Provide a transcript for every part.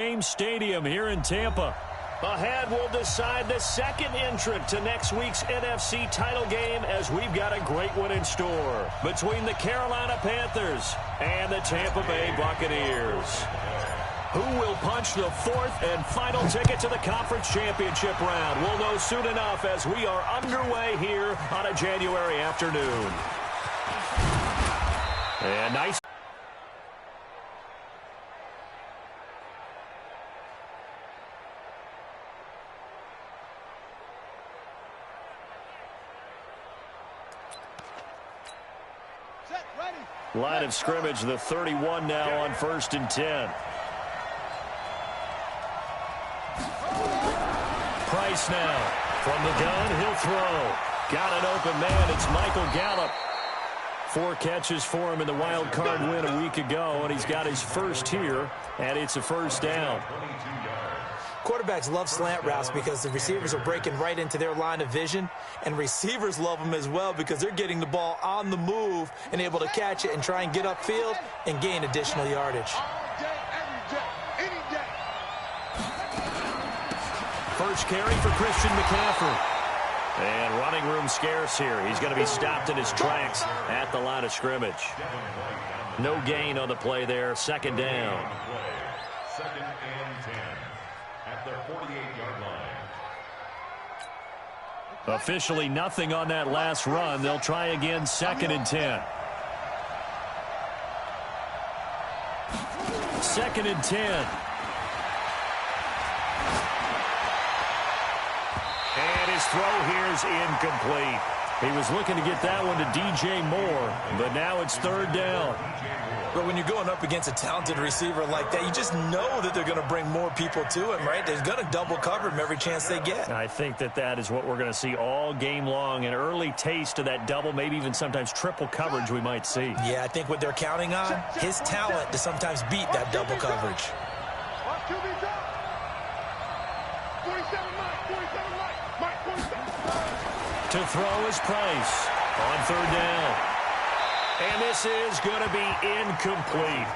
Stadium here in Tampa. Ahead, we'll decide the second entrant to next week's NFC title game as we've got a great one in store between the Carolina Panthers and the Tampa Bay Buccaneers. Who will punch the fourth and final ticket to the conference championship round? We'll know soon enough as we are underway here on a January afternoon. And nice. Line of scrimmage, the 31 now on 1st and 10. Price now. From the gun, he'll throw. Got an open man. It's Michael Gallup. 4 catches for him in the wild card win a week ago, and he's got his first here, and it's a first down. Quarterbacks love slant routes because the receivers are breaking right into their line of vision, and receivers love them as well because they're getting the ball on the move and able to catch it and try and get upfield and gain additional yardage. First carry for Christian McCaffrey. And running room scarce here. He's going to be stopped in his tracks at the line of scrimmage. No gain on the play there. Second down. Second and 10 at their 48-yard line. Officially nothing on that last run. They'll try again, 2nd and 10. 2nd and 10. And his throw here is incomplete. He was looking to get that one to DJ Moore, but now it's 3rd down. But when you're going up against a talented receiver like that, you just know that they're going to bring more people to him, right? They're going to double cover him every chance they get. I think that is what we're going to see all game long, an early taste of that double, maybe even sometimes triple coverage we might see. Yeah, I think what they're counting on, his talent to sometimes beat that double coverage. To throw is Price on 3rd down. And this is going to be incomplete.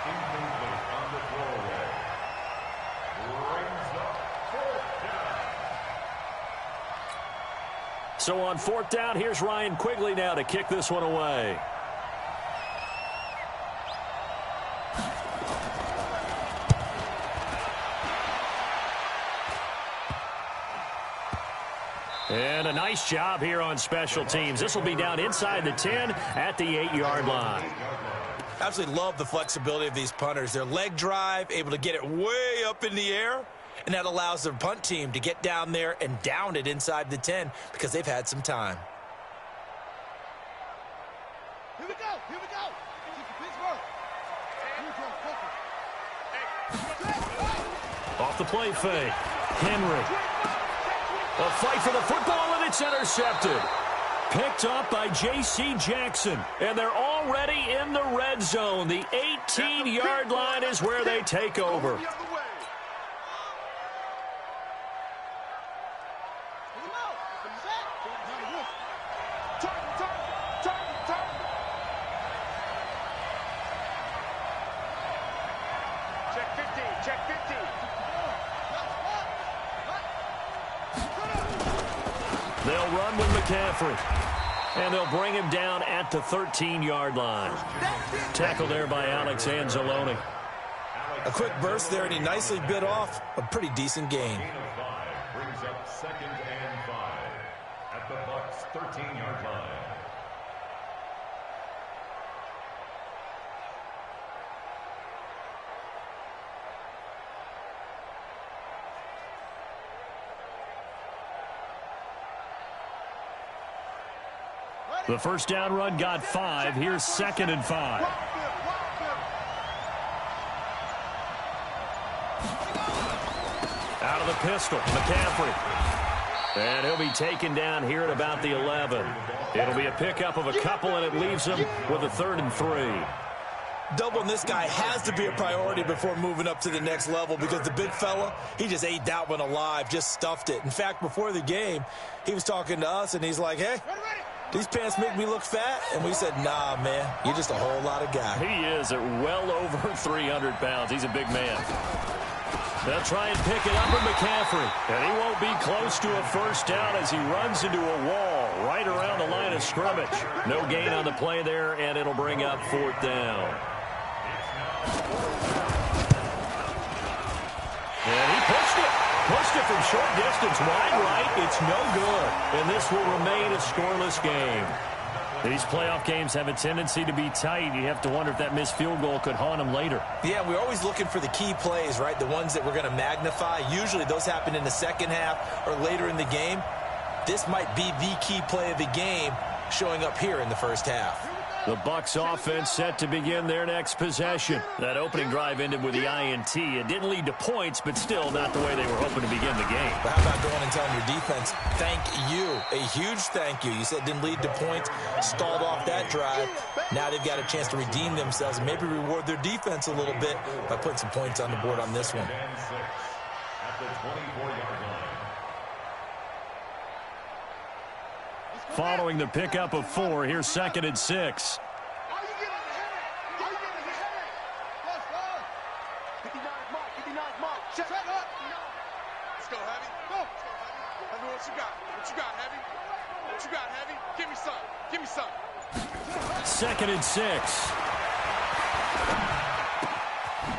Incomplete on the throwaway. Brings up 4th down. So on 4th down, here's Ryan Quigley now to kick this one away. And a nice job here on special teams. This will be down inside the 10 at the 8-yard line. Absolutely love the flexibility of these punters. Their leg drive, able to get it way up in the air, and that allows their punt team to get down there and down it inside the 10 because they've had some time. Here we go. Here we go. Pittsburgh. Off the play fake. Henry. A fight for the football, and it's intercepted. Picked up by J.C. Jackson, and they're already in the red zone. The 18-yard line is where they take over. Check 15. Check 15. They'll run with McCaffrey. And they'll bring him down at the 13-yard line. Tackled there by Alex Anzalone. A quick burst there, and he nicely bit off a pretty decent gain. Gain of 5 brings up 2nd and 5 at the Bucs' 13-yard line. The first down run got 5. Here's 2nd and 5. Out of the pistol, McCaffrey. And he'll be taken down here at about the 11. It'll be a pickup of a couple, and it leaves him with a 3rd and 3. Doubling this guy has to be a priority before moving up to the next level because the big fella, he just ate that one alive, just stuffed it. In fact, before the game, he was talking to us, and he's like, hey, these pants make me look fat? And we said, nah, man, you're just a whole lot of guy. He is at well over 300 pounds. He's a big man. They'll try and pick it up with McCaffrey. And he won't be close to a first down as he runs into a wall right around the line of scrimmage. No gain on the play there, and it'll bring up 4th down. And he pushed it. Pushed it from short distance, wide right. It's no good. And this will remain a scoreless game. These playoff games have a tendency to be tight. You have to wonder if that missed field goal could haunt them later. Yeah, we're always looking for the key plays, right? The ones that we're going to magnify. Usually those happen in the second half or later in the game. This might be the key play of the game showing up here in the first half. The Bucs offense set to begin their next possession. That opening drive ended with the INT. It didn't lead to points, but still not the way they were hoping to begin the game. But how about going and telling your defense, thank you, a huge thank you. You said it didn't lead to points, stalled off that drive. Now they've got a chance to redeem themselves and maybe reward their defense a little bit by putting some points on the board on this one. At the 24-yard line. Following the pickup of 4, here's 2nd and 6. Are you getting ahead? Are you getting ahead? Yes, sir. 59 mark, 59 mark. Check up. Let's go, Heavy. Go. Heavy, what you got? What you got, Heavy? What you got, Heavy? Give me some. Give me some. 2nd and 6.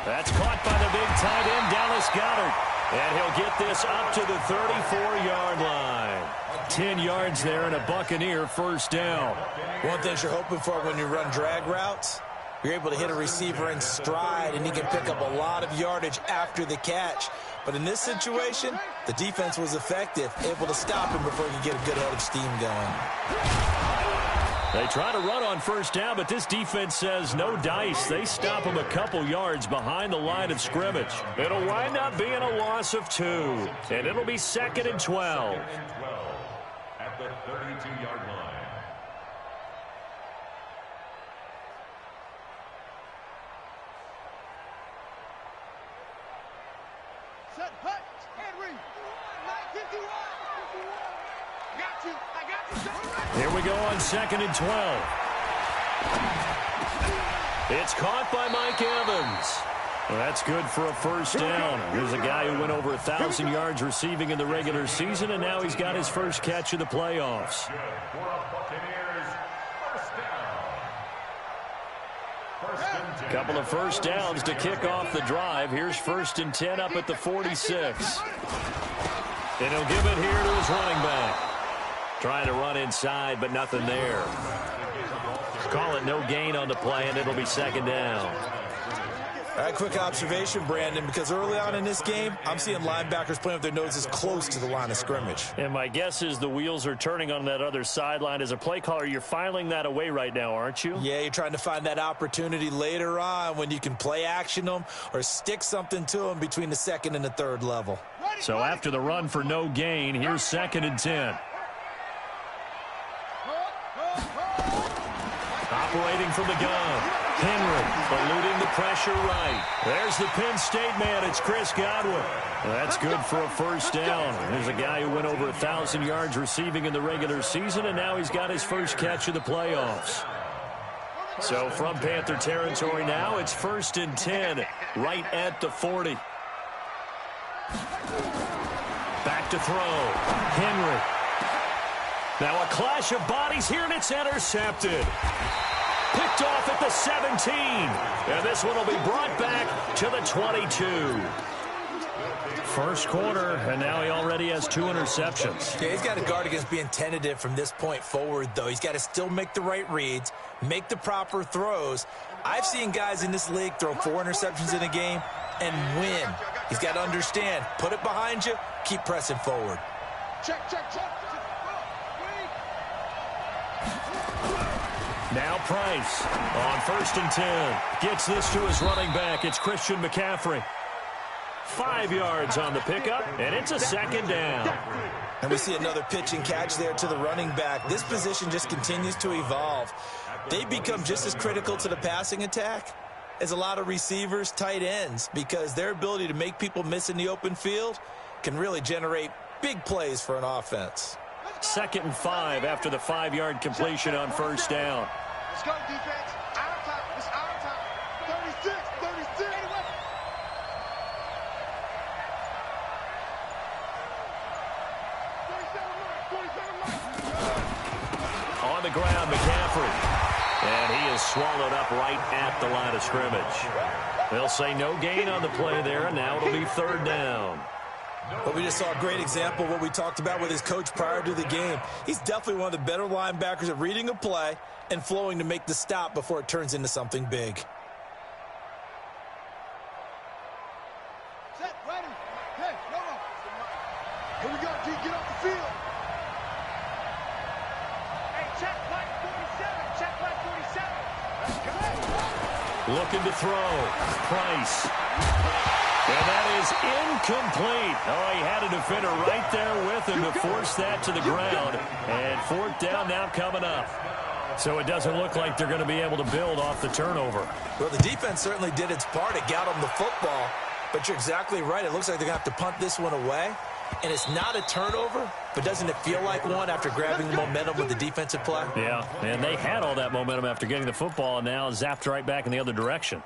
That's caught by the big tight end, Dallas Goedert. And he'll get this up to the 34-yard line. 10 yards there and a Buccaneer first down. One thing you're hoping for when you run drag routes, you're able to hit a receiver in stride and he can pick up a lot of yardage after the catch. But in this situation, the defense was effective, able to stop him before he could get a good head of steam going. They try to run on first down, but this defense says no dice. They stop him a couple yards behind the line of scrimmage. It'll wind up being a loss of 2, and it'll be 2nd and 12. At the 32-yard line. Set, hut, Henry. Got you. I got you. Here we go on 2nd and 12. It's caught by Mike Evans. Well, that's good for a first down. Here's a guy who went over 1,000 yards receiving in the regular season, and now he's got his first catch of the playoffs. For a Buccaneers first down. First and 10. Couple of first downs to kick off the drive. Here's 1st and 10 up at the 46. And he'll give it here to his running back. Trying to run inside, but nothing there. Call it no gain on the play, and it'll be 2nd down. All right, quick observation, Brandon, because early on in this game, I'm seeing linebackers playing with their noses close to the line of scrimmage. And my guess is the wheels are turning on that other sideline. As a play caller, you're filing that away right now, aren't you? Yeah, you're trying to find that opportunity later on when you can play action them or stick something to them between the 2nd and the 3rd level. So after the run for no gain, here's 2nd and 10. Operating from the gun. Henry eluding the pressure right. There's the Penn State man. It's Chris Godwin. That's good for a first down. There's a guy who went over 1,000 yards receiving in the regular season, and now he's got his first catch of the playoffs. So from Panther territory now, it's 1st and 10 right at the 40. Back to throw. Henry. Now a clash of bodies here, and it's intercepted. Picked off at the 17. And this one will be brought back to the 22. First quarter, and now he already has 2 interceptions. Yeah, he's got to guard against being tentative from this point forward, though. He's got to still make the right reads, make the proper throws. I've seen guys in this league throw 4 interceptions in a game and win. He's got to understand, put it behind you, keep pressing forward. Check, check, check. Now Price on 1st and 10. Gets this to his running back. It's Christian McCaffrey. 5 yards on the pickup, and it's a 2nd down. And we see another pitch and catch there to the running back. This position just continues to evolve. They become just as critical to the passing attack as a lot of receivers, tight ends, because their ability to make people miss in the open field can really generate big plays for an offense. 2nd and 5 after the 5-yard completion on first down. Let's go, defense. Our time. It's our time. 36, 36. on the ground, McCaffrey. And he is swallowed up right at the line of scrimmage. They'll say no gain on the play there, and now it'll be third down. But we just saw a great example of what we talked about with his coach prior to the game. He's definitely one of the better linebackers at reading a play and flowing to make the stop before it turns into something big. Set, ready. Okay, no more. Here we go, G. Get off the field. Hey, check play 47. Check play 47. Let's go. Looking to throw. Price. And that is incomplete. Oh, he had a defender right there with him to force that to the ground. And fourth down now coming up. So it doesn't look like they're going to be able to build off the turnover. Well, the defense certainly did its part. It got them the football. But you're exactly right. It looks like they're going to have to punt this one away. And it's not a turnover, but doesn't it feel like one after grabbing the momentum with the defensive play? Yeah, and they had all that momentum after getting the football and now zapped right back in the other direction.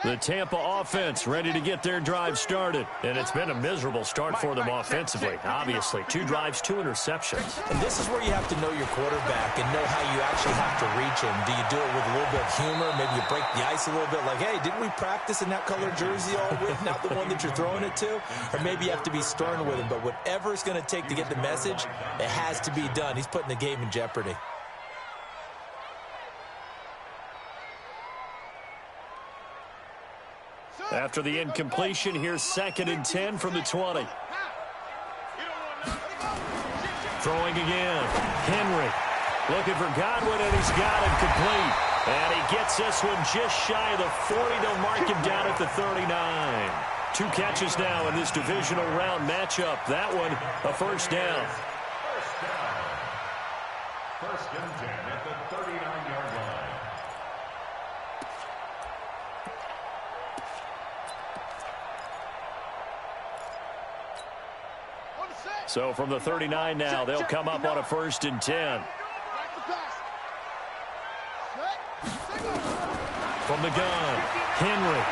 The Tampa offense ready to get their drive started. And it's been a miserable start for them offensively. Obviously, 2 drives, 2 interceptions. And this is where you have to know your quarterback and know how you actually have to reach him. Do you do it with a little bit of humor? Maybe you break the ice a little bit like, hey, didn't we practice in that color jersey all week? Not the one that you're throwing it to? Or maybe you have to be stern with him. But whatever it's going to take to get the message, it has to be done. He's putting the game in jeopardy. After the incompletion, here's 2nd and 10 from the 20. Throwing again. Henry looking for Godwin, and he's got him complete. And he gets this one just shy of the 40. They'll mark him down at the 39. 2 catches now in this divisional round matchup. That one, a first down. First and 10 at the 39-yard line. So from the 39 now, they'll come up on a 1st and 10. From the gun, Henry.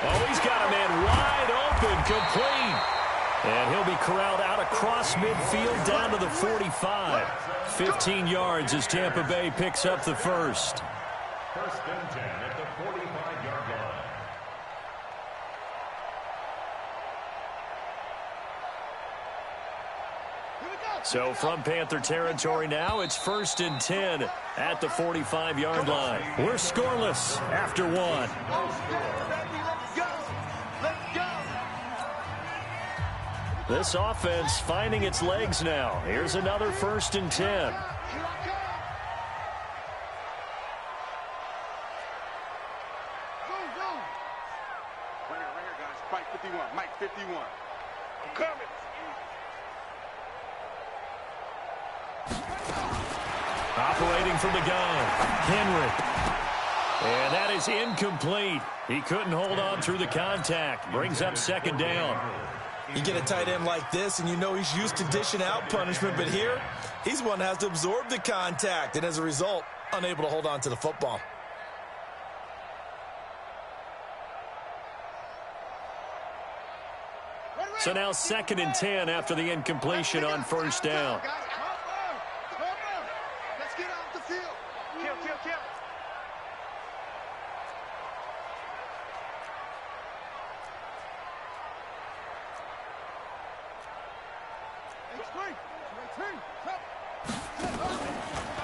Oh, he's got a man wide open, complete. And he'll be corralled out across midfield down to the 45. 15 yards as Tampa Bay picks up the first. First and 10 at the 45-yard line. So from Panther territory now, it's 1st and 10 at the 45-yard line. We're scoreless after 1. This offense finding its legs now. Here's another 1st and 10. Right here, guys. Mike 51. Mike 51. I'm coming. Operating from the gun, Henry. And that is incomplete. He couldn't hold on through the contact. Brings up 2nd down. You get a tight end like this, and you know he's used to dishing out punishment, but here, he's one that has to absorb the contact, and as a result, unable to hold on to the football. So now 2nd and 10 after the incompletion on 1st down. Let's get off the field. Kill, kill, kill.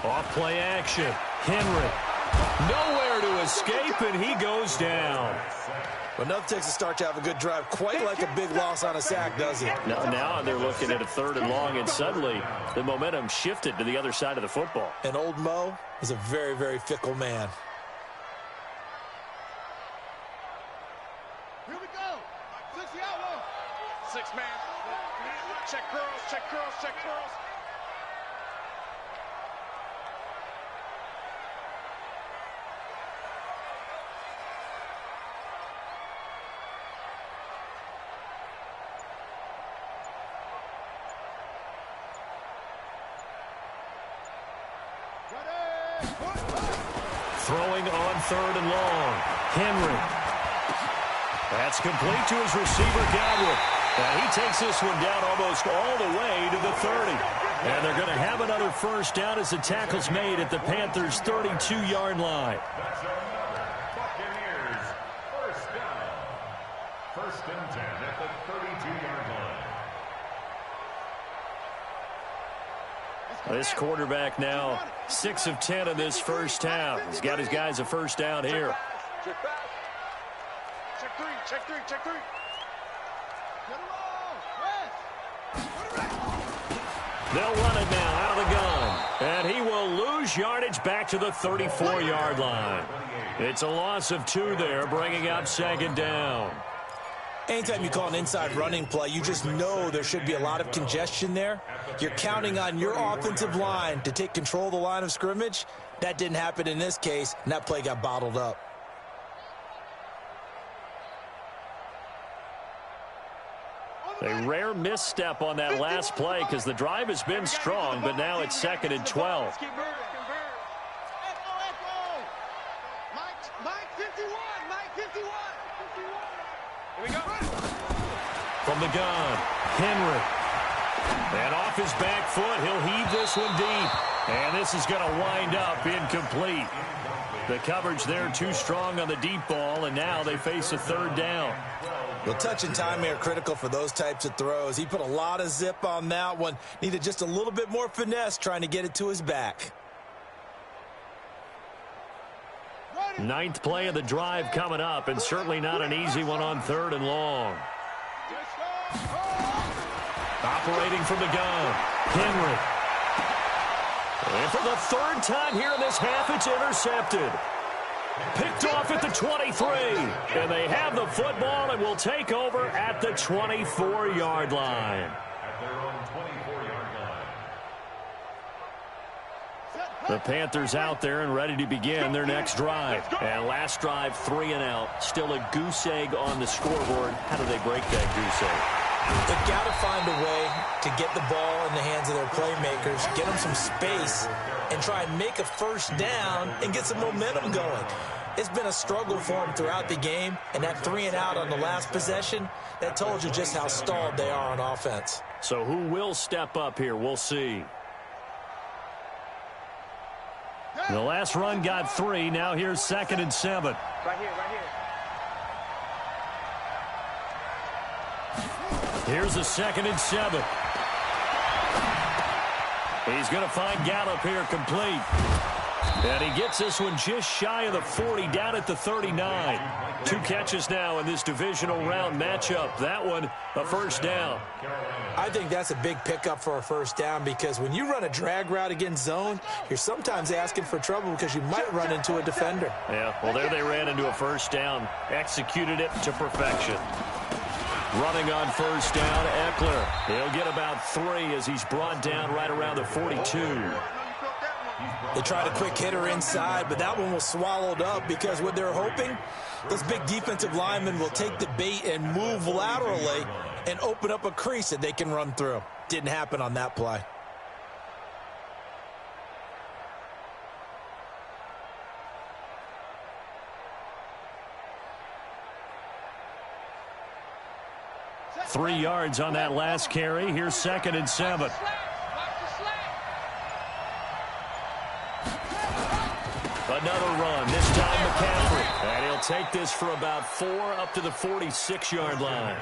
Off play action. Henry. Nowhere to escape, and he goes down. Well, nothing takes a start to have a good drive, quite like a big loss on a sack, does it? Now they're looking at a 3rd and long, and suddenly the momentum shifted to the other side of the football. And old Mo is a very, very fickle man. Here we go. 60 out. 6 man. Check curls, check curls, check curls. Throwing on 3rd and long. Henry. That's complete to his receiver, Godwin. And he takes this one down almost all the way to the 30. And they're going to have another first down as the tackle's made at the Panthers' 32-yard line. Buccaneers, first down. 1st and 10 at the 32-yard line. This quarterback now 6 of 10 in this first half. He's got his guys a first down here. Check back. Check three. Check three. Check three. They'll run it now out of the gun. And he will lose yardage back to the 34-yard line. It's a loss of 2 there, bringing up 2nd down. Anytime you call an inside running play, you just know there should be a lot of congestion there. You're counting on your offensive line to take control of the line of scrimmage. That didn't happen in this case, and that play got bottled up. A rare misstep on that last play because the drive has been strong, but now it's 2nd and 12. From the gun, Henry. And off his back foot, he'll heave this one deep. And this is going to wind up incomplete. The coverage there too strong on the deep ball, and now they face a 3rd down. Well, touch and timing are critical for those types of throws. He put a lot of zip on that one. Needed just a little bit more finesse trying to get it to his back. 9th play of the drive coming up, and certainly not an easy one on 3rd and long. Operating from the gun, Henry. And for the 3rd time here in this half, it's intercepted. Picked off at the 23. And they have the football and will take over at the 24-yard line. At their own 24-yard line. The Panthers out there and ready to begin their next drive. And last drive, 3 and out. Still a goose egg on the scoreboard. How do they break that goose egg? They've got to find a way to get the ball in the hands of their playmakers, get them some space, and try and make a first down and get some momentum going. It's been a struggle for them throughout the game, and that 3 and out on the last possession, that told you just how stalled they are on offense. So who will step up here? We'll see. The last run got 3. Now here's 2nd and 7. Right here, right here. Here's a 2nd and 7. He's going to find Gallup here complete. And he gets this one just shy of the 40, down at the 39. 2 catches now in this divisional round matchup. That one, a first down. I think that's a big pickup for a first down because when you run a drag route against zone, you're sometimes asking for trouble because you might run into a defender. Yeah, well, there they ran into a first down. Executed it to perfection. Running on first down, Eckler. He'll get about 3 as he's brought down right around the 42. They tried a quick hitter inside, but that one was swallowed up because what they're hoping, those big defensive linemen will take the bait and move laterally and open up a crease that they can run through. Didn't happen on that play. Three yards on that last carry. Here's 2nd and 7. Another run, this time McCaffrey. And he'll take this for about 4 up to the 46-yard line.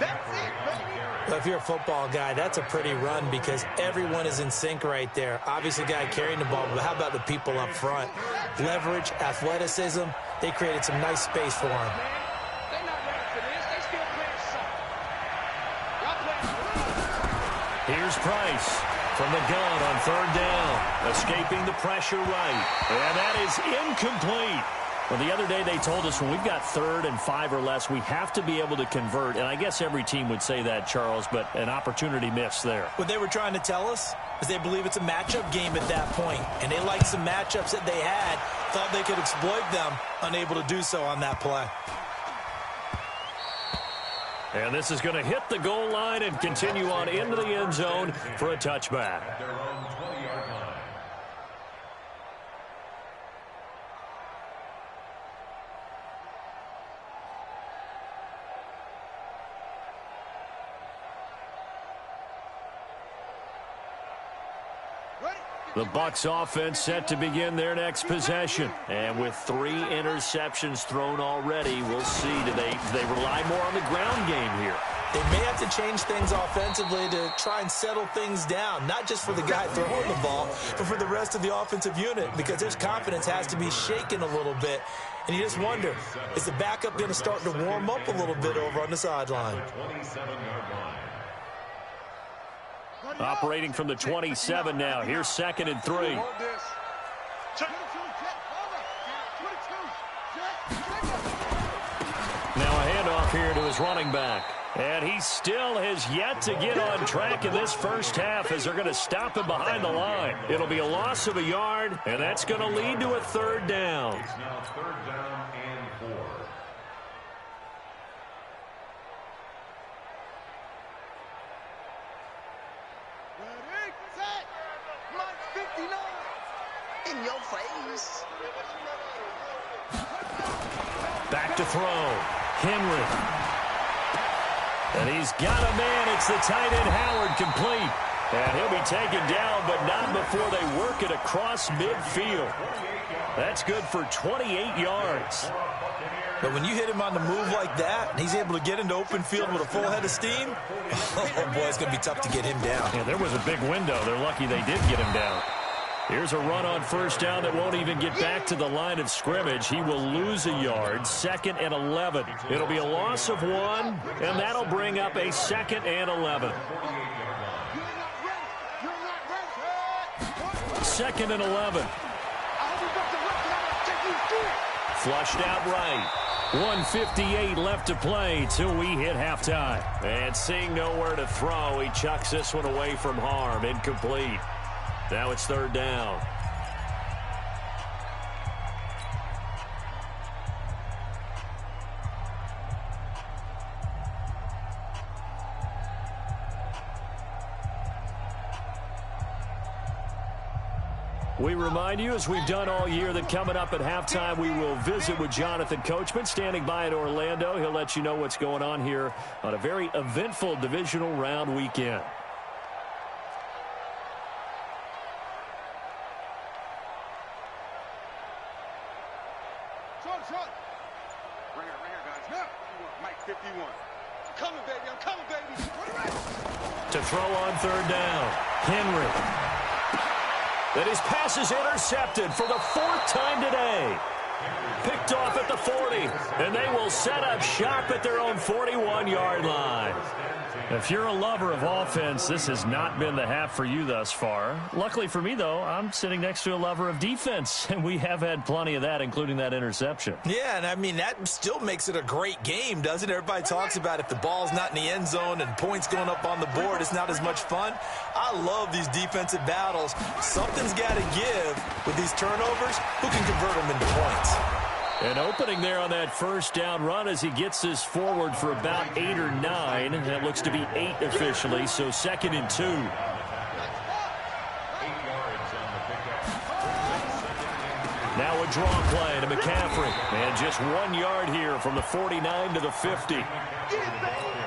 Well, if you're a football guy, that's a pretty run because everyone is in sync right there. Obviously, guy carrying the ball, but how about the people up front? Leverage, athleticism, they created some nice space for him. Here's Price from the gun on 3rd down, escaping the pressure right. And that is incomplete. Well, the other day they told us when we've got 3rd and 5 or less, we have to be able to convert. And I guess every team would say that, Charles, but an opportunity missed there. What they were trying to tell us is they believe it's a matchup game at that point. And they liked some matchups that they had, thought they could exploit them, unable to do so on that play. And this is going to hit the goal line and continue on into the end zone for a touchback. Their own 20-yard line. The Bucs offense set to begin their next possession. And with 3 interceptions thrown already, we'll see. Do they rely more on the ground game here? They may have to change things offensively to try and settle things down, not just for the guy throwing the ball, but for the rest of the offensive unit, because his confidence has to be shaken a little bit. And you just wonder, is the backup going to start to warm up a little bit over on the sideline? Operating from the 27 now. Here's 2nd and 3. Now a handoff here to his running back. And he still has yet to get on track in this first half as they're going to stop him behind the line. It'll be a loss of a yard, and that's going to lead to a 3rd down. It's now 3rd down and 4. Ready, set, Mike 59. In your face. Back to throw. Henry. And he's got a man. It's the tight end Howard, complete. And he'll be taken down, but not before they work it across midfield. That's good for 28 yards. But when you hit him on the move like that, and he's able to get into open field with a full head of steam, oh boy, it's going to be tough to get him down. Yeah, there was a big window. They're lucky they did get him down. Here's a run on 1st down that won't even get back to the line of scrimmage. He will lose a yard. 2nd and 11. It'll be a loss of 1, and that'll bring up a 2nd and 11. 2nd and 11. Flushed out right. 1:58 left to play till we hit halftime. And seeing nowhere to throw, he chucks this one away from harm. Incomplete. Now it's 3rd down. We remind you, as we've done all year, that coming up at halftime, we will visit with Jonathan Coachman, standing by in Orlando. He'll let you know what's going on here on a very eventful divisional round weekend. Right here, guys. Now, Mike 51. I'm coming, baby. I'm coming, baby. To throw on 3rd down. Henry. That his pass is intercepted for the 4th time today. Picked off at the 40, and they will set up shop at their own 41-yard line. If you're a lover of offense, this has not been the half for you thus far. Luckily for me, though, I'm sitting next to a lover of defense, and we have had plenty of that, including that interception. Yeah, and I mean, that still makes it a great game, doesn't it? Everybody talks about if the ball's not in the end zone and points going up on the board, it's not as much fun. I love these defensive battles. Something's got to give with these turnovers. Who can convert them into points? An opening there on that 1st down run as he gets this forward for about 8 or 9. That looks to be 8 officially, so 2nd and 2. 8 yards on the pickup. Now a draw play to McCaffrey. And just 1 yard here from the 49 to the 50.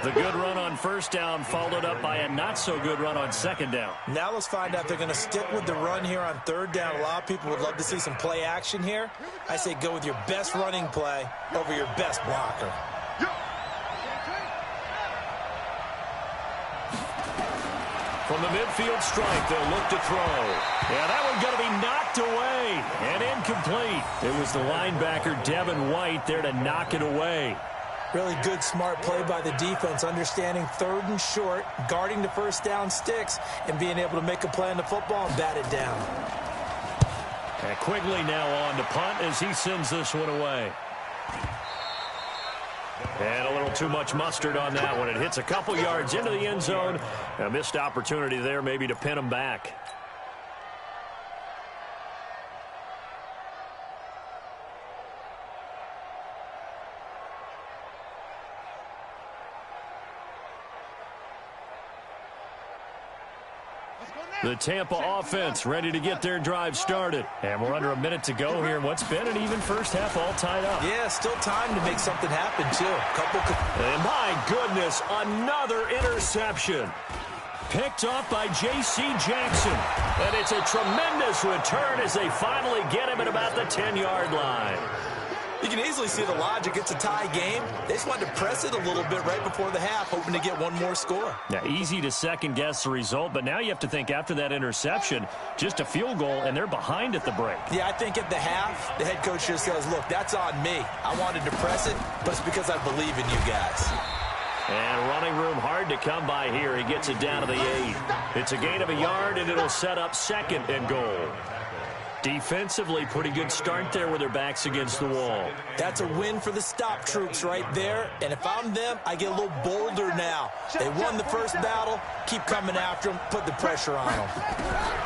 The good run on 1st down followed up by a not-so-good run on 2nd down. Now let's find out if they're going to stick with the run here on 3rd down. A lot of people would love to see some play action here. I say go with your best running play over your best blocker. From the midfield strike, they'll look to throw. Yeah, that one's going to be knocked away and incomplete. It was the linebacker, Devin White, there to knock it away. Really good, smart play by the defense, understanding 3rd and short, guarding the 1st down sticks, and being able to make a play on the football and bat it down. And Quigley now on to punt as he sends this one away. And a little too much mustard on that one. It hits a couple yards into the end zone. A missed opportunity there maybe to pin him back. The Tampa offense ready to get their drive started. And we're under a minute to go here in what's been an even first half all tied up. Yeah, still time to make something happen, too. And my goodness, another interception. Picked off by J.C. Jackson. And it's a tremendous return as they finally get him at about the 10-yard line. You can easily see the logic. It's a tie game. They just wanted to press it a little bit right before the half, hoping to get one more score. Now, easy to second-guess the result, but now you have to think after that interception, just a field goal, and they're behind at the break. Yeah, I think at the half, the head coach just says, look, that's on me. I wanted to press it, but it's because I believe in you guys. And running room hard to come by here. He gets it down to the 8. It's a gain of a yard, and it'll set up 2nd and goal. Defensively, pretty good start there with their backs against the wall. That's a win for the stop troops right there. And if I'm them, I get a little bolder now. They won the first battle. Keep coming after them. Put the pressure on them.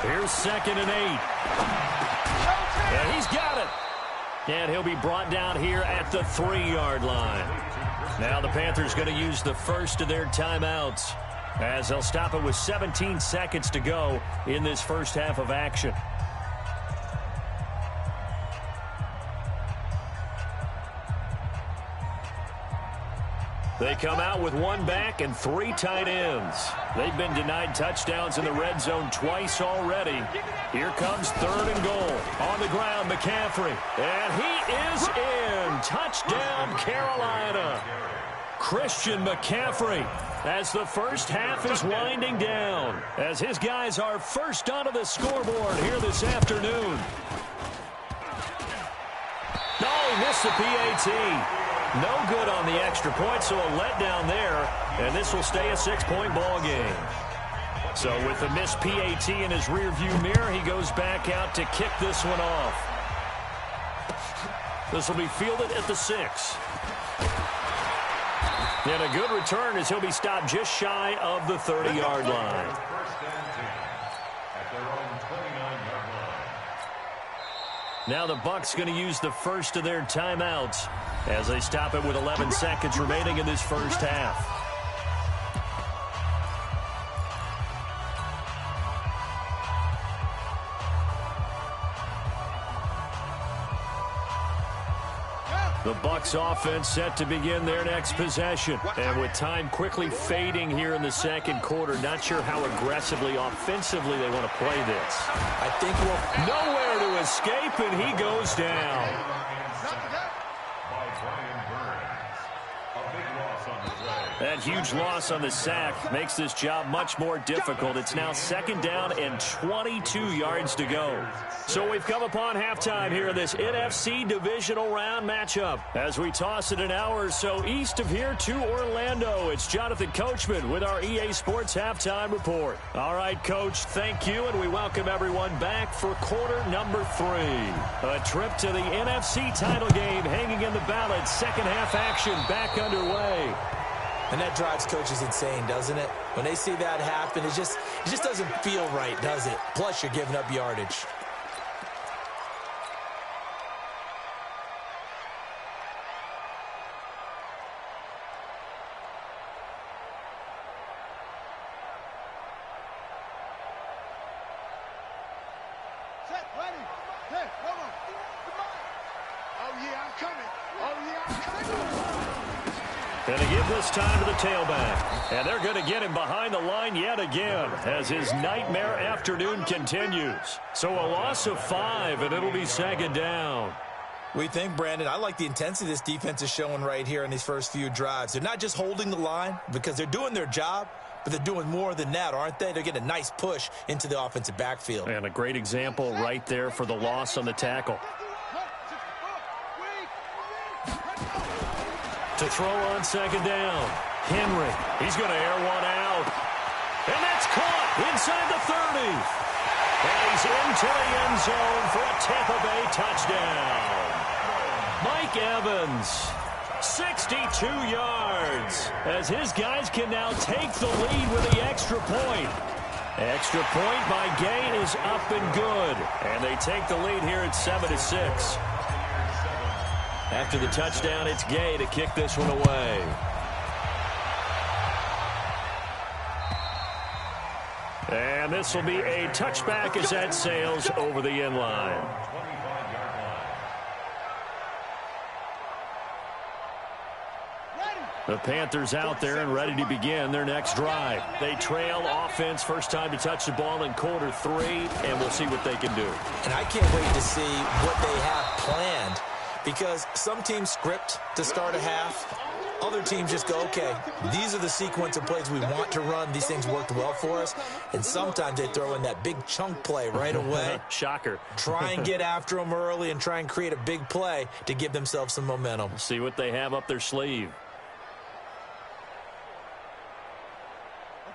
Here's 2nd and 8. And he's got it. And he'll be brought down here at the 3-yard line. Now the Panthers going to use the first of their timeouts as they'll stop it with 17 seconds to go in this first half of action. They come out with 1 back and 3 tight ends. They've been denied touchdowns in the red zone twice already. Here comes 3rd and goal. On the ground, McCaffrey. And he is in. Touchdown, Carolina. Christian McCaffrey as the first half is winding down. As his guys are first onto the scoreboard here this afternoon. No, he missed the PAT. No good on the extra point, so a letdown there, and this will stay a 6-point ball game. So with the missed PAT in his rearview mirror, he goes back out to kick this one off. This will be fielded at the 6. And a good return as he'll be stopped just shy of the 30-yard line. Now the Bucs going to use the first of their timeouts as they stop it with 11 seconds remaining in this first half. The Bucs offense set to begin their next possession. And with time quickly fading here in the second quarter, not sure how aggressively, offensively they want to play this. I think we'll... Nowhere to escape, and he goes down. That huge loss on the sack makes this job much more difficult. It's now 2nd down and 22 yards to go. So we've come upon halftime here in this NFC divisional round matchup. As we toss it an hour or so east of here to Orlando, it's Jonathan Coachman with our EA Sports Halftime Report. All right, Coach, thank you, and we welcome everyone back for quarter number 3. A trip to the NFC title game hanging in the balance. Second half action back underway. And that drives coaches insane, doesn't it? When they see that happen, it just doesn't feel right, does it? Plus, you're giving up yardage. Set, ready. Hey, come on. Oh, yeah, I'm coming. Oh, yeah, I'm coming. And to give this time to the tailback. And they're going to get him behind the line yet again as his nightmare afternoon continues. So a loss of 5, and it'll be 2nd down. We think, Brandon, I like the intensity this defense is showing right here in these first few drives. They're not just holding the line because they're doing their job, but they're doing more than that, aren't they? They're getting a nice push into the offensive backfield. And a great example right there for the loss on the tackle. To throw on 2nd down. Henry, he's going to air one out. And that's caught inside the 30. And he's into the end zone for a Tampa Bay touchdown. Mike Evans, 62 yards, as his guys can now take the lead with the extra point. Extra point by Gay is up and good. And they take the lead here at 7-6. After the touchdown, it's Gay to kick this one away. And this will be a touchback as that sails over the end line. Ready. The Panthers out there and ready to begin their next drive. They trail offense, first time to touch the ball in quarter 3, and we'll see what they can do. And I can't wait to see what they have planned, because some teams script to start a half. Other teams just go, okay, these are the sequence of plays we want to run. These things worked well for us. And sometimes they throw in that big chunk play right away. Shocker. Try and get after them early and try and create a big play to give themselves some momentum. See what they have up their sleeve.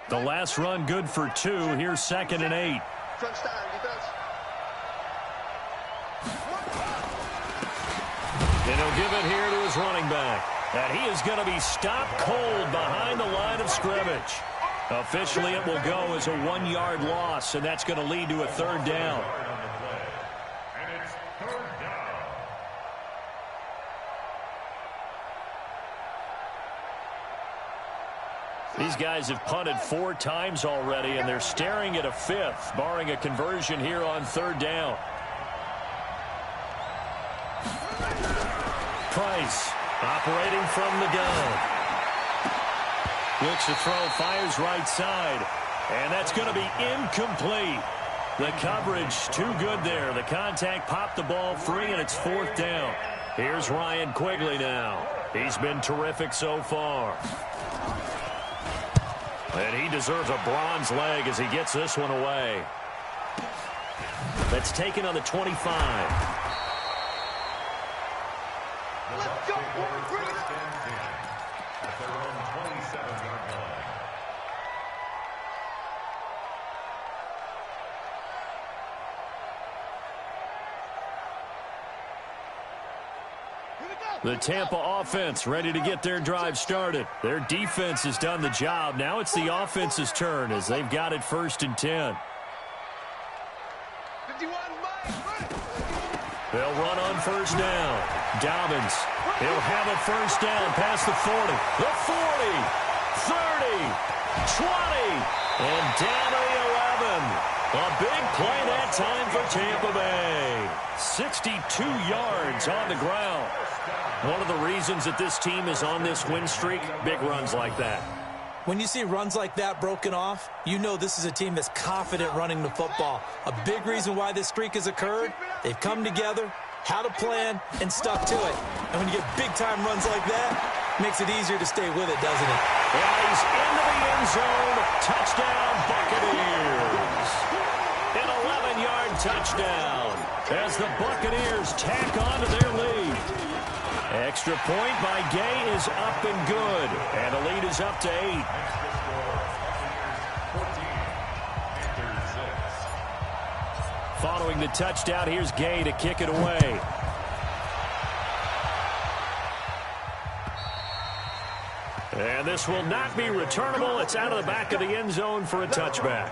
The last run good for 2. Here's 2nd and 8. Crunch time, defense. And he'll give it here to his running back. And he is going to be stopped cold behind the line of scrimmage. Officially, it will go as a 1-yard loss, and that's going to lead to a 3rd down. And it's 3rd down. These guys have punted 4 times already, and they're staring at a 5th, barring a conversion here on 3rd down. Price operating from the gun. Looks to throw, fires right side, and that's going to be incomplete. The coverage too good there. The contact popped the ball free, and it's 4th down. Here's Ryan Quigley now. He's been terrific so far. And he deserves a bronze leg as he gets this one away. That's taken on the 25. Let's go, boys. Bring it up. At their own 27-yard line. Here we go. The Tampa offense ready to get their drive started. Their defense has done the job. Now it's the offense's turn as they've got it 1st and 10. 51, Mike. They'll run on 1st down. Dobbins, he'll have a 1st down past the 40. The 40, 30, 20, and down to the 11. A big play that time for Tampa Bay. 62 yards on the ground. One of the reasons that this team is on this win streak, big runs like that. When you see runs like that broken off, you know this is a team that's confident running the football. A big reason why this streak has occurred, they've come together, had a plan, and stuck to it. And when you get big-time runs like that, it makes it easier to stay with it, doesn't it? Yeah, he's into the end zone. Touchdown, Buccaneers. An 11-yard touchdown as the Buccaneers tack on to their lead. Extra point by Gay is up and good. And the lead is up to 8. Following the touchdown, here's Gay to kick it away. And this will not be returnable. It's out of the back of the end zone for a touchback.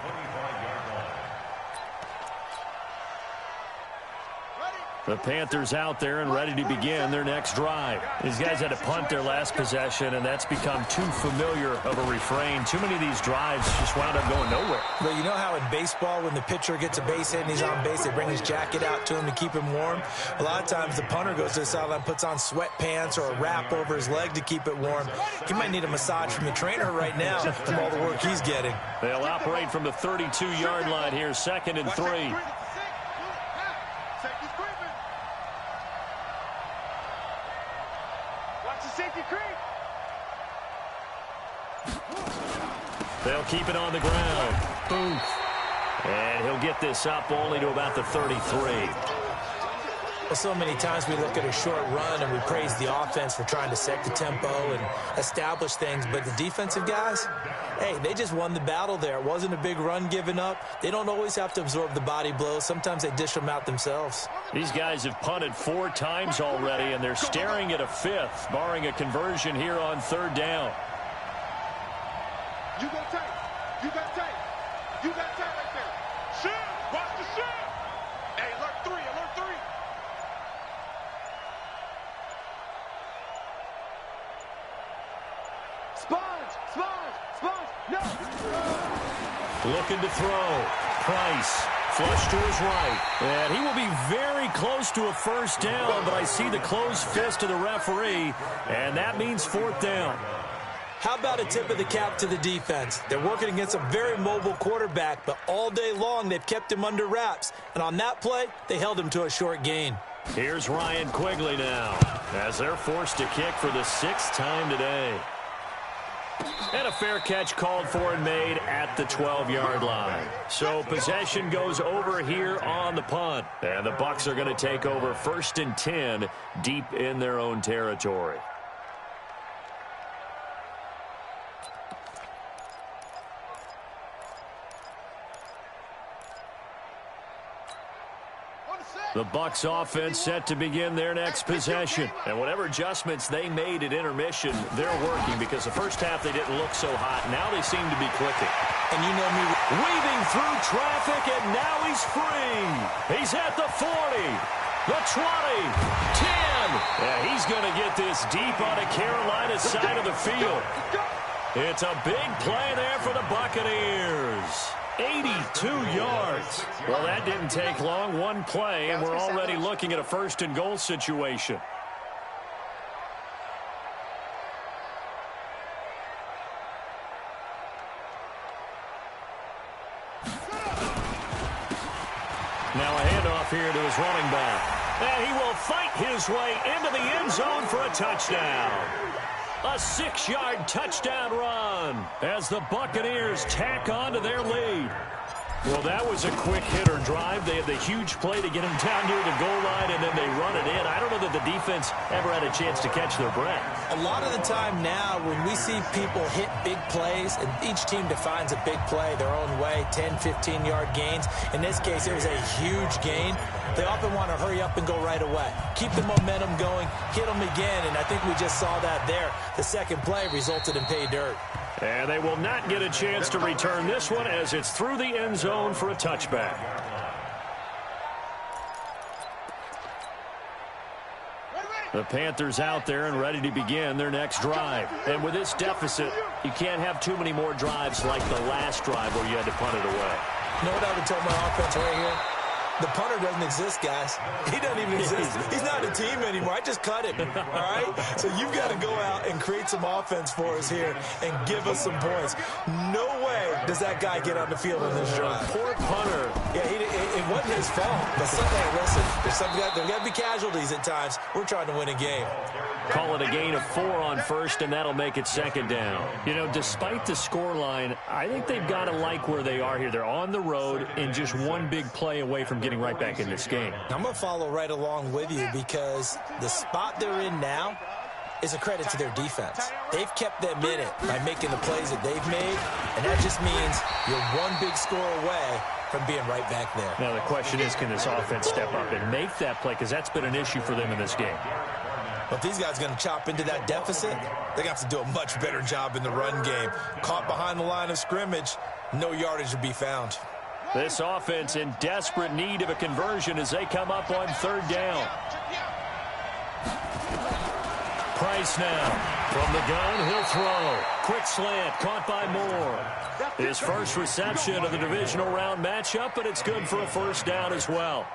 The Panthers out there and ready to begin their next drive. These guys had to punt their last possession, and that's become too familiar of a refrain. Too many of these drives just wound up going nowhere. But you know how in baseball, when the pitcher gets a base hit and he's on base, they bring his jacket out to him to keep him warm? A lot of times the punter goes to the sideline, puts on sweatpants or a wrap over his leg to keep it warm. He might need a massage from the trainer right now from all the work he's getting. They'll operate from the 32-yard line here, 2nd and 3. They'll keep it on the ground. Boom. And he'll get this up only to about the 33. Well, so many times we look at a short run and we praise the offense for trying to set the tempo and establish things, but the defensive guys, hey, they just won the battle there. It wasn't a big run given up. They don't always have to absorb the body blows. Sometimes they dish them out themselves. These guys have punted 4 times already, and they're staring at a 5th, barring a conversion here on 3rd down. You got tight. You got tight. You got tight right there. Shoot. Watch the shoot. Hey, alert 3. Alert 3. Sponge. Sponge. Sponge. No. Looking to throw. Price. Flush to his right. And he will be very close to a 1st down, but I see the closed fist of the referee, and that means 4th down. How about a tip of the cap to the defense? They're working against a very mobile quarterback, but all day long they've kept him under wraps. And on that play, they held him to a short gain. Here's Ryan Quigley now, as they're forced to kick for the 6th time today. And a fair catch called for and made at the 12-yard line. So possession goes over here on the punt. And the Bucs are going to take over 1st and 10 deep in their own territory. The Bucs offense set to begin their next possession. And whatever adjustments they made at intermission, they're working, because the first half they didn't look so hot. Now they seem to be clicking. And you know me, weaving through traffic, and now he's free. He's at the 40, the 20, 10. Yeah, he's going to get this deep on the Carolina side of the field. It's a big play there for the Buccaneers. 82 yards. Well, that didn't take long. One play, and we're already looking at a 1st and goal situation. Now a handoff here to his running back. And he will fight his way into the end zone for a touchdown. A 6-yard touchdown run as the Buccaneers tack on to their lead. Well, that was a quick hitter drive. They had the huge play to get him down near the goal line, and then they run it in. I don't know that the defense ever had a chance to catch their breath. A lot of the time now, when we see people hit big plays, and each team defines a big play their own way, 10, 15-yard gains. In this case, it was a huge gain. They often want to hurry up and go right away. Keep the momentum going, hit them again, and I think we just saw that there. The second play resulted in pay dirt. And they will not get a chance to return this one, as it's through the end zone for a touchback. The Panthers out there and ready to begin their next drive. And with this deficit, you can't have too many more drives like the last drive where you had to punt it away. You know what I would tell my offense right here? The punter doesn't exist, guys. He doesn't even exist. He's not a team anymore. I just cut him, all right? So you've got to go out and create some offense for us here and give us some points. No way does that guy get on the field in this drive. Poor punter. Yeah, it wasn't his fault. But listen, there's got to be casualties at times. We're trying to win a game. Call it a gain of 4 on 1st, and that'll make it 2nd down. You know, despite the scoreline, I think they've got to like where they are here. They're on the road and just one big play away from getting right back in this game. I'm going to follow right along with you, because the spot they're in now is a credit to their defense. They've kept them in it by making the plays that they've made, and that just means you're one big score away from being right back there. Now the question is, can this offense step up and make that play, because that's been an issue for them in this game. But if these guys are going to chop into that deficit, they're going to have to do a much better job in the run game. Caught behind the line of scrimmage, no yardage to be found. This offense in desperate need of a conversion as they come up on 3rd down. Price now. From the gun, he'll throw. Quick slant, caught by Moore. His first reception of the divisional round matchup, but it's good for a 1st down as well.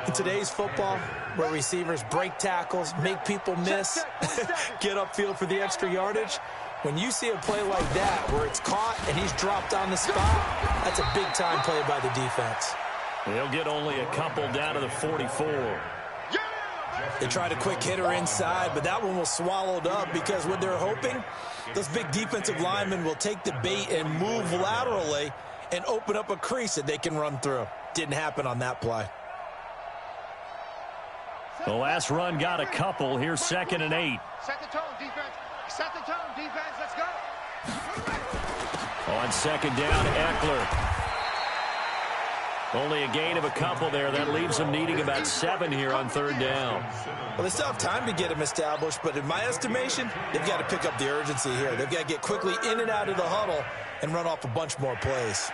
In today's football, where receivers break tackles, make people miss, get upfield for the extra yardage, when you see a play like that where it's caught and he's dropped on the spot, that's a big-time play by the defense. They'll get only a couple down to the 44. They tried a quick hitter inside, but that one was swallowed up, because what they're hoping, those big defensive linemen will take the bait and move laterally and open up a crease that they can run through. Didn't happen on that play. The last run got a couple. Here's 2nd and 8. Set the tone, defense. Set the tone, defense. Let's go. On 2nd down, Eckler. Only a gain of a couple there. That leaves them needing about 7 here on 3rd down. Well, they still have time to get him established, but in my estimation, they've got to pick up the urgency here. They've got to get quickly in and out of the huddle and run off a bunch more plays.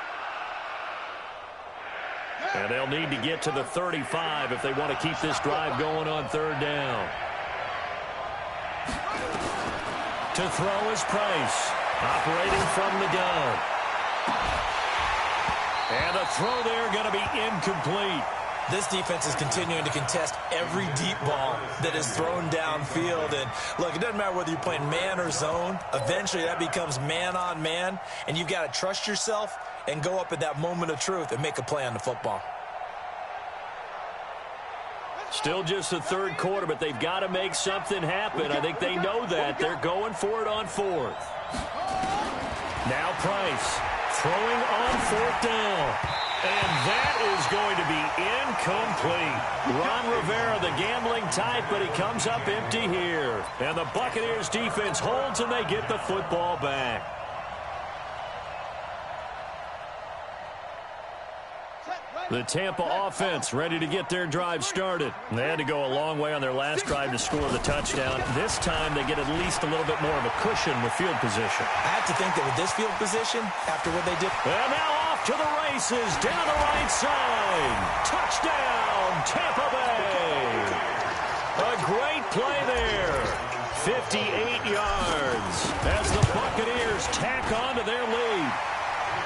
And they'll need to get to the 35 if they want to keep this drive going on 3rd down. To throw is Price, operating from the gun. And the throw there going to be incomplete. This defense is continuing to contest every deep ball that is thrown downfield. And, look, it doesn't matter whether you're playing man or zone. Eventually, that becomes man-on-man, and you've got to trust yourself and go up at that moment of truth and make a play on the football. Still just the third quarter, but they've got to make something happen. I think they know that. They're going for it on fourth. Now Price throwing on fourth down. And that is going to be incomplete. Ron Rivera, the gambling type, but he comes up empty here. And the Buccaneers defense holds, and they get the football back. The Tampa offense ready to get their drive started. They had to go a long way on their last drive to score the touchdown. This time they get at least a little bit more of a cushion with field position. I have to think that with this field position, after what they did. And now off to the races, down the right side. Touchdown, Tampa Bay. A great play there. 58 yards as the Buccaneers tack on to their lead.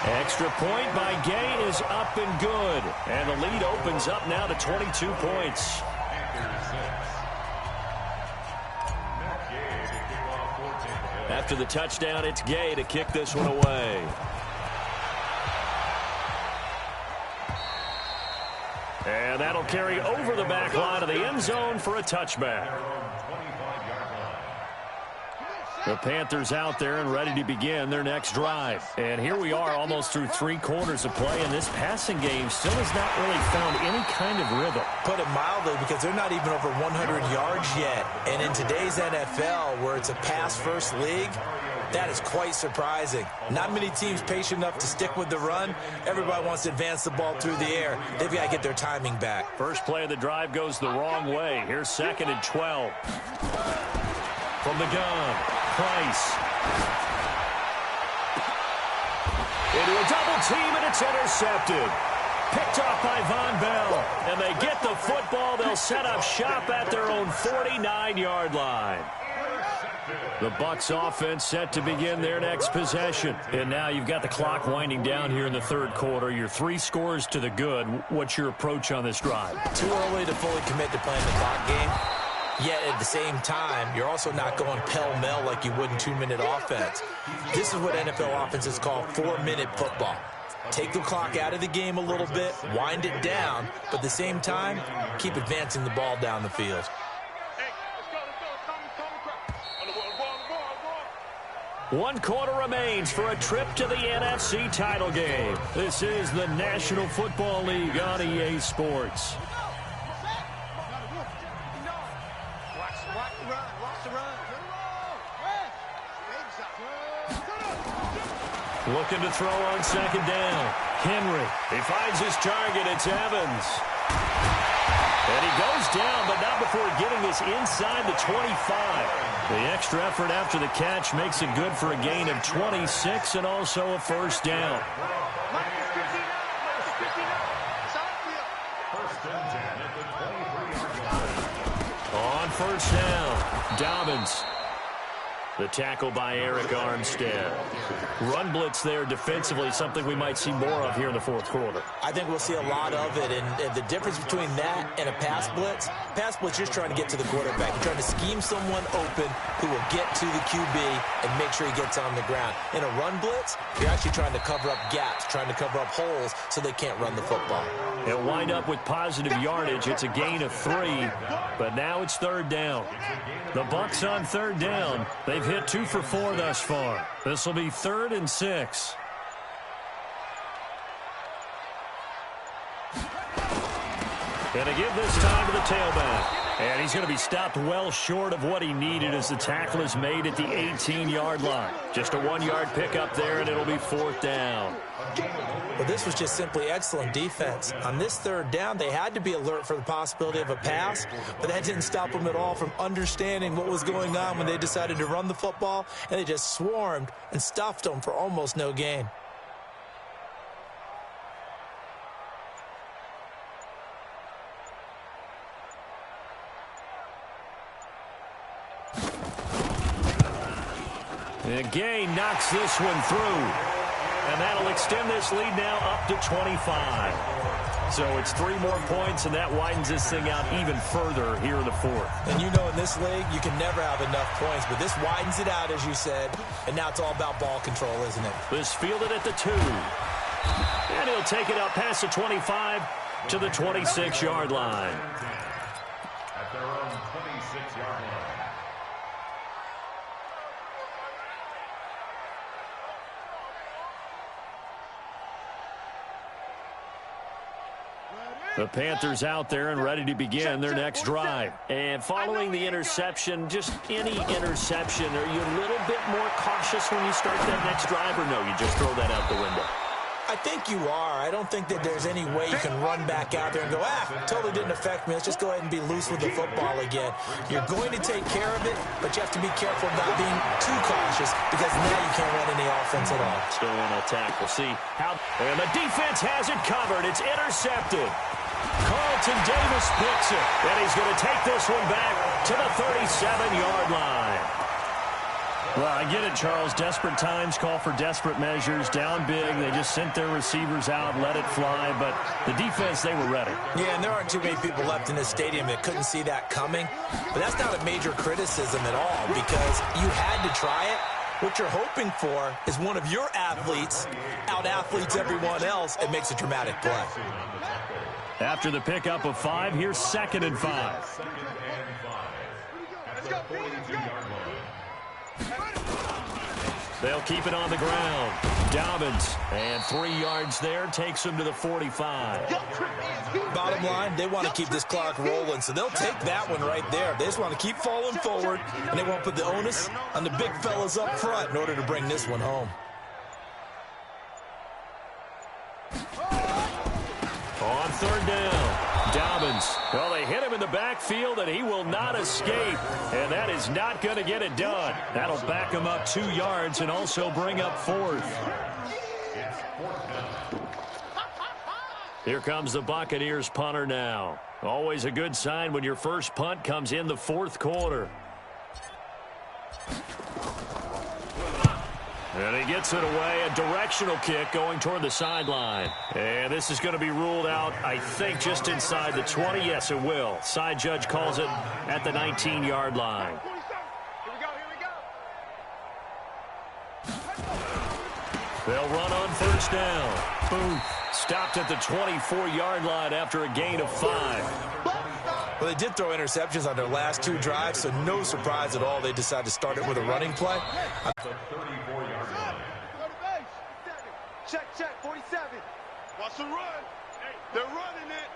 Extra point by Gay is up and good. And the lead opens up now to 22 points. After the touchdown, it's Gay to kick this one away. And that'll carry over the back line of the end zone for a touchback. The Panthers out there and ready to begin their next drive. And here we are almost through 3 quarters of play, and this passing game still has not really found any kind of rhythm. Put it mildly, because they're not even over 100 yards yet. And in today's NFL, where it's a pass-first league, that is quite surprising. Not many teams patient enough to stick with the run. Everybody wants to advance the ball through the air. They've got to get their timing back. First play of the drive goes the wrong way. Here's 2nd and 12. From the gun, Price. Into a double team, and it's intercepted. Picked off by Von Bell. And they get the football. They'll set up shop at their own 49-yard line. The Bucs offense set to begin their next possession. And now you've got the clock winding down here in the third quarter. You're 3 scores to the good. What's your approach on this drive? Too early to fully commit to playing the clock game. Yet at the same time, you're also not going pell-mell like you would in 2-minute offense. This is what NFL offenses call 4-minute football. Take the clock out of the game a little bit, wind it down, but at the same time, keep advancing the ball down the field. One quarter remains for a trip to the NFC title game. This is the National Football League on EA Sports. Looking to throw on 2nd down. Henry. He finds his target. It's Evans. And he goes down, but not before getting this inside the 25. The extra effort after the catch makes it good for a gain of 26 and also a first down. On first down, Dobbins. The tackle by Eric Armstead. Run blitz there defensively, something we might see more of here in the fourth quarter. I think we'll see a lot of it, and the difference between that and a pass blitz, you're just trying to get to the quarterback. You're trying to scheme someone open who will get to the QB and make sure he gets on the ground. In a run blitz, you're actually trying to cover up gaps, trying to cover up holes so they can't run the football. They'll wind up with positive yardage. It's a gain of 3, but now it's 3rd down. The Bucs on 3rd down. They've hit 2 for 4 thus far. This will be 3rd and 6. And to give this time to the tailback. And he's going to be stopped well short of what he needed as the tackle is made at the 18-yard line. Just a 1-yard pickup there, and it'll be 4th down. Well, this was just simply excellent defense. On this 3rd down, they had to be alert for the possibility of a pass, but that didn't stop them at all from understanding what was going on when they decided to run the football, and they just swarmed and stuffed them for almost no gain. And Gay knocks this one through. And that'll extend this lead now up to 25. So it's 3 more points, and that widens this thing out even further here in the fourth. And you know in this league, you can never have enough points, but this widens it out, as you said, and now it's all about ball control, isn't it? This fielded at the 2. And he'll take it out past the 25 to the 26-yard line. At their own 26-yard line. The Panthers out there and ready to begin their next drive. And following the interception, just any interception, are you a little bit more cautious when you start that next drive, or no, you just throw that out the window? I think you are. I don't think that there's any way you can run back out there and go, totally didn't affect me. Let's just go ahead and be loose with the football again. You're going to take care of it, but you have to be careful about being too cautious because now you can't run any offense at all. Still on attack. We'll see how. And the defense has it covered. It's intercepted. Carlton Davis picks it, and he's going to take this one back to the 37-yard line. Well, I get it, Charles. Desperate times call for desperate measures. Down big. They just sent their receivers out, let it fly. But the defense, they were ready. Yeah, and there aren't too many people left in this stadium that couldn't see that coming. But that's not a major criticism at all because you had to try it. What you're hoping for is one of your athletes out-athletes everyone else and makes a dramatic play. After the pickup of 5, here's 2nd and 5. Let's go. They'll keep it on the ground. Dobbins, and 3 yards there, takes him to the 45. Bottom line, they want to keep this clock rolling, so they'll take that one right there. They just want to keep falling forward, and they want to put the onus on the big fellas up front in order to bring this one home. On 3rd down, Dobbins. Well, they hit him in the backfield, and he will not escape. And that is not going to get it done. That'll back him up 2 yards and also bring up 4th. Here comes the Buccaneers punter now. Always a good sign when your first punt comes in the 4th quarter. And he gets it away, a directional kick going toward the sideline. And this is going to be ruled out, I think, just inside the 20. Yes, it will. Side judge calls it at the 19-yard line. They'll run on 1st down. Boom. Stopped at the 24-yard line after a gain of 5. Well, they did throw interceptions on their last 2 drives, so no surprise at all they decided to start it with a running play. Check, 47. Watch the run. Hey, they're running it.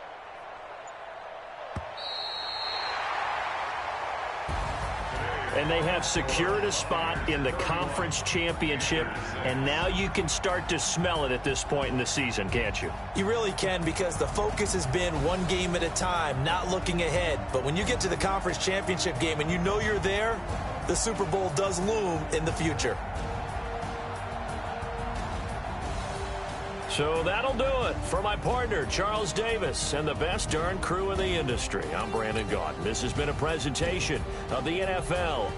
And they have secured a spot in the conference championship, and now you can start to smell it at this point in the season, can't you? You really can, because the focus has been one game at a time, not looking ahead. But when you get to the conference championship game and you know you're there, the Super Bowl does loom in the future. So that'll do it for my partner, Charles Davis, and the best darn crew in the industry. I'm Brandon Gaudin. This has been a presentation of the NFL